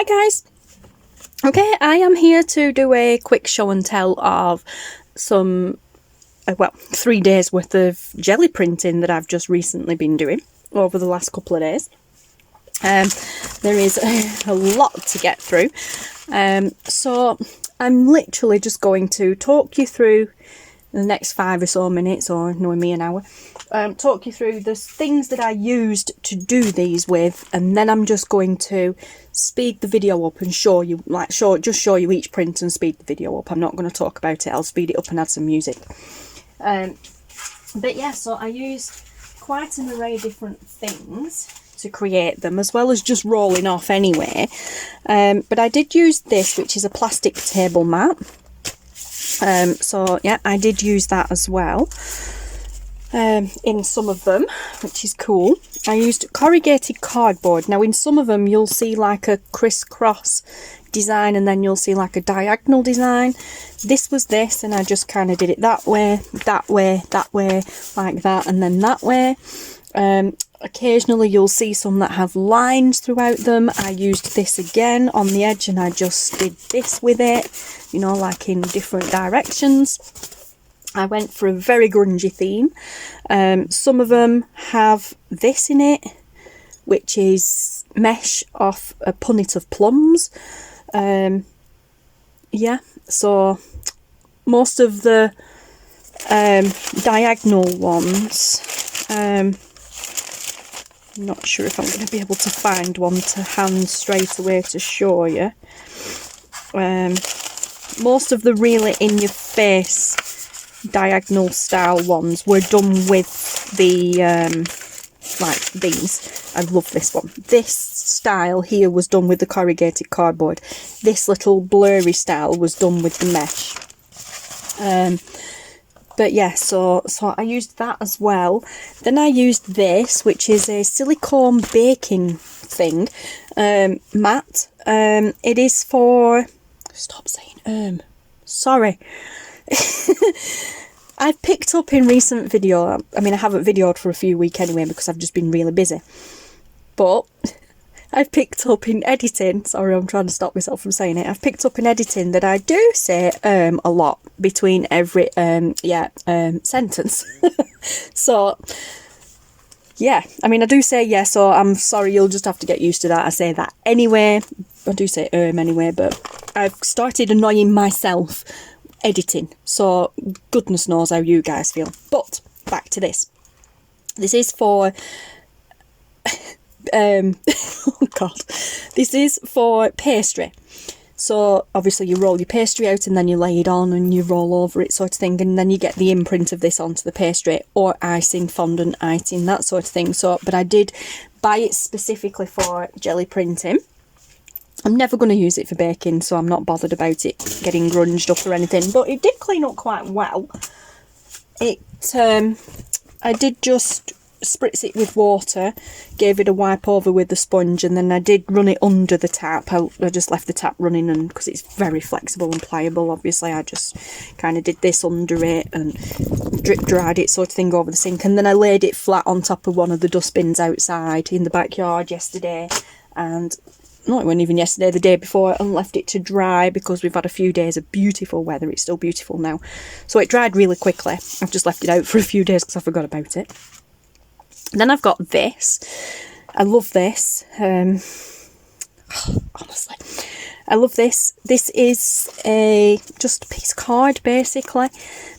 guys. Okay, I am here to do a quick show and tell of some, well, 3 days worth of Gelli printing that I've just recently been doing over the last couple of days. There is a lot to get through, so I'm literally just going to talk you through the next 5 or so minutes, or knowing me, an hour, talk you through the things that I used to do these with, and then I'm just going to speed the video up and show you, just show you each print and speed the video up. I'm not going to talk about it, I'll speed it up and add some music. But yeah, so I used quite an array of different things to create them, as well as just rolling off anyway. But I did use this, which is a plastic table mat. So yeah, I did use that as well in some of them, which is cool. I used corrugated cardboard. Now in some of them you'll see like a crisscross design, and then you'll see like a diagonal design. This was this, and I just kind of did it that way, that way, that way, like that, and then that way. Occasionally you'll see some that have lines throughout them. I used this again on the edge, and I just did this with it, you know, like in different directions. I went for a very grungy theme. Some of them have this in it, which is mesh off a punnet of plums. Yeah, so most of the diagonal ones, I'm not sure if I'm going to be able to find one to hand straight away to show you. Most of the really in your face diagonal style ones were done with the like these. I love this one. This style here was done with the corrugated cardboard. This little blurry style was done with the mesh. But yeah, so I used that as well. Then I used this, which is a silicone baking thing, mat. It is for, stop saying sorry. I've picked up in recent video, I mean I haven't videoed for a few weeks anyway because I've just been really busy, but I've picked up in editing, sorry I'm trying to stop myself from saying it, I've picked up in editing that I do say a lot between every sentence. So yeah, I mean I do say yes, so I'm sorry, you'll just have to get used to that. I say that anyway, I do say anyway, but I've started annoying myself editing, so goodness knows how you guys feel. But back to this. This is for oh god, this is for pastry. So obviously you roll your pastry out and then you lay it on and you roll over it, sort of thing, and then you get the imprint of this onto the pastry, or icing, fondant icing, that sort of thing. So but I did buy it specifically for Gelli printing. I'm never going to use it for baking, so I'm not bothered about it getting grunged up or anything, but it did clean up quite well. It I did just spritz it with water, gave it a wipe over with the sponge, and then I did run it under the tap. I just left the tap running, and because it's very flexible and pliable, obviously I just kind of did this under it and drip dried it, sort of thing, over the sink. And then I laid it flat on top of one of the dustbins outside in the backyard yesterday, and no, it wasn't even yesterday, the day before, and left it to dry because we've had a few days of beautiful weather. It's still beautiful now, so it dried really quickly. I've just left it out for a few days because I forgot about it. Then I've got this. I love this. Honestly, I love this. This is just a piece of card, basically.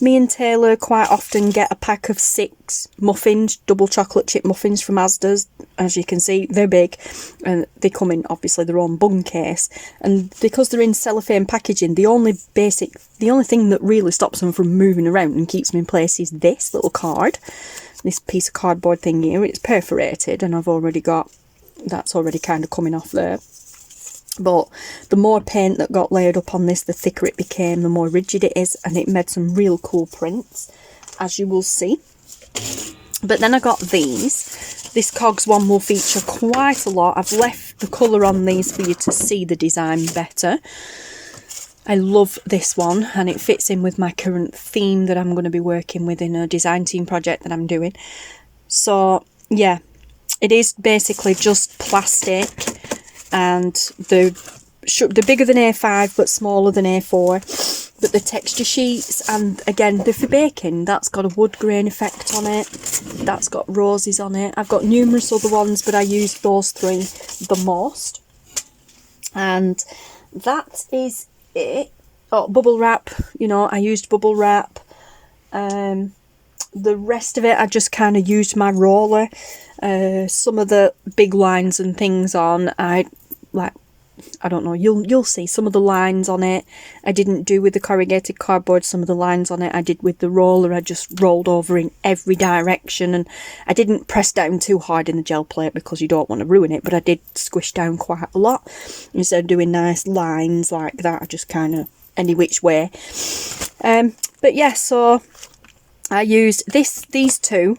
Me and Taylor quite often get a pack of 6 muffins, double chocolate chip muffins from Asda's. As you can see, they're big, and they come in obviously their own bun case. And because they're in cellophane packaging, the only thing that really stops them from moving around and keeps them in place is this little card. This piece of cardboard thing here. It's perforated, and I've already got, that's already kind of coming off there. But the more paint that got layered up on this, the thicker it became, the more rigid it is, and it made some real cool prints, as you will see. But then I got these. This Cogs one will feature quite a lot. I've left the colour on these for you to see the design better. I love this one, and it fits in with my current theme that I'm going to be working with in a design team project that I'm doing. So yeah, it is basically just plastic and they're bigger than A5 but smaller than A4. But the texture sheets, and again, they're for baking. That's got a wood grain effect on it. That's got roses on it. I've got numerous other ones, but I use those three the most. And that is it. Oh, bubble wrap. You know, I used bubble wrap. The rest of it, I just kind of used my roller. Some of the big lines and things on, I don't know, you'll see some of the lines on it I didn't do with the corrugated cardboard. Some of the lines on it I did with the roller. I just rolled over in every direction, and I didn't press down too hard in the gel plate because you don't want to ruin it, but I did squish down quite a lot. Instead of doing nice lines like that, I just kind of any which way. But yeah, so I used these two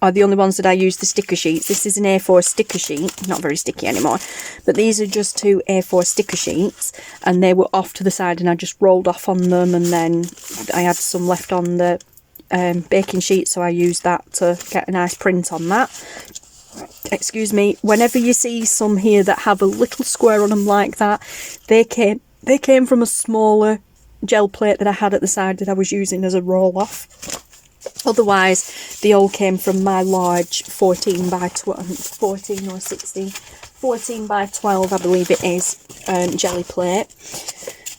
are the only ones that I use the sticker sheets. This is an A4 sticker sheet, not very sticky anymore, but these are just two A4 sticker sheets, and they were off to the side and I just rolled off on them, and then I had some left on the baking sheet, so I used that to get a nice print on that. Excuse me. Whenever you see some here that have a little square on them like that, they came from a smaller gel plate that I had at the side that I was using as a roll off. Otherwise, they all came from my large 14 by 12, 14 or 16, 14 by 12, I believe it is, jelly plate.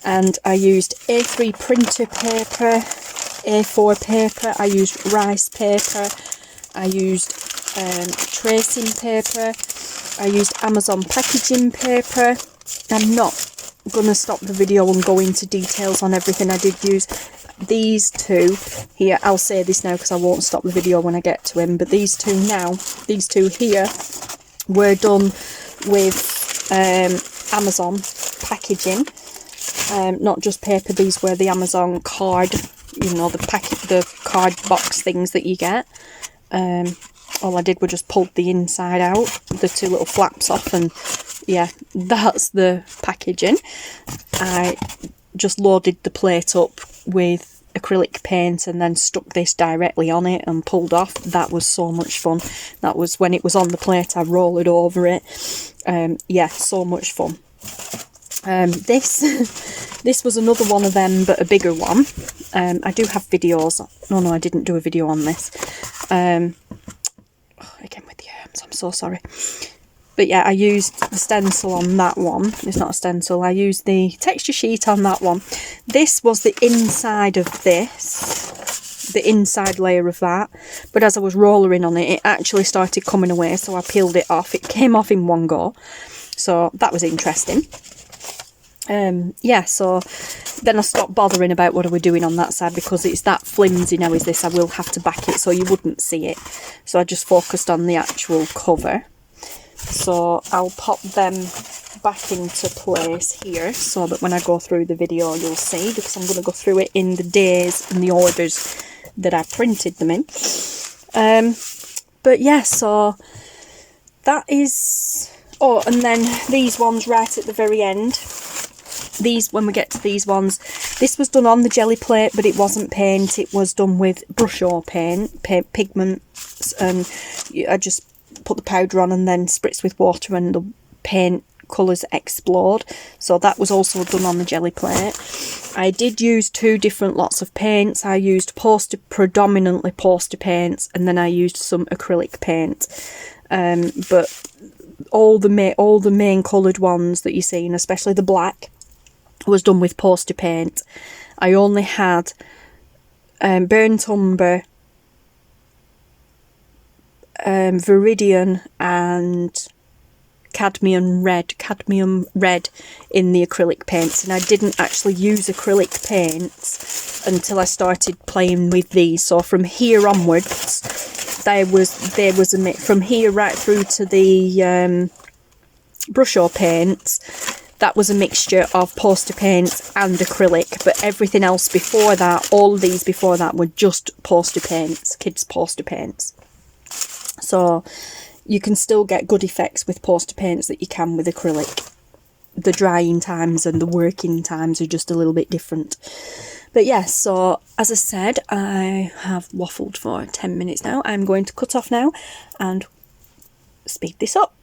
And I used A3 printer paper, A4 paper, I used rice paper, I used tracing paper, I used Amazon packaging paper. I'm not going to stop the video and go into details on everything I did use. These two here, I'll say this now because I won't stop the video when I get to him, but these two here were done with Amazon packaging, not just paper. These were the Amazon card, you know, the card box things that you get. All I did was just pulled the inside out, the two little flaps off, and yeah, that's the packaging. I just loaded the plate up with acrylic paint and then stuck this directly on it and pulled off. That was so much fun. That was when it was on the plate, I rolled over it. Yeah, so much fun. This was another one of them, but a bigger one. I do have videos. No, I didn't do a video on this. Again with the arms, I'm so sorry. But yeah, I used the stencil on that one. It's not a stencil. I used the texture sheet on that one. This was the inside of this, the inside layer of that. But as I was rollering on it, it actually started coming away, so I peeled it off. It came off in one go. So that was interesting. Yeah, so then I stopped bothering about what I was doing on that side because it's that flimsy now, is this. I will have to back it so you wouldn't see it. So I just focused on the actual cover. So I'll pop them back into place here so that when I go through the video you'll see, because I'm going to go through it in the days and the orders that I printed them in. But yeah, so that is... Oh, and then these ones right at the very end. These, when we get to these ones, this was done on the jelly plate, but it wasn't paint. It was done with brush or paint pigments, and I just put the powder on and then spritz with water and the paint colours explode. So that was also done on the jelly plate. I did use two different lots of paints. I used predominantly poster paints, and then I used some acrylic paint. But all the main coloured ones that you see, and especially the black, was done with poster paint. I only had burnt umber, viridian and cadmium red in the acrylic paints, and I didn't actually use acrylic paints until I started playing with these. So from here onwards there was a mix from here right through to the brush or paints. That was a mixture of poster paints and acrylic, but everything else before that, all of these before that, were just poster paints, kids' poster paints. So you can still get good effects with poster paints that you can with acrylic. The drying times and the working times are just a little bit different. But yes, so as I said, I have waffled for 10 minutes now. I'm going to cut off now and speed this up.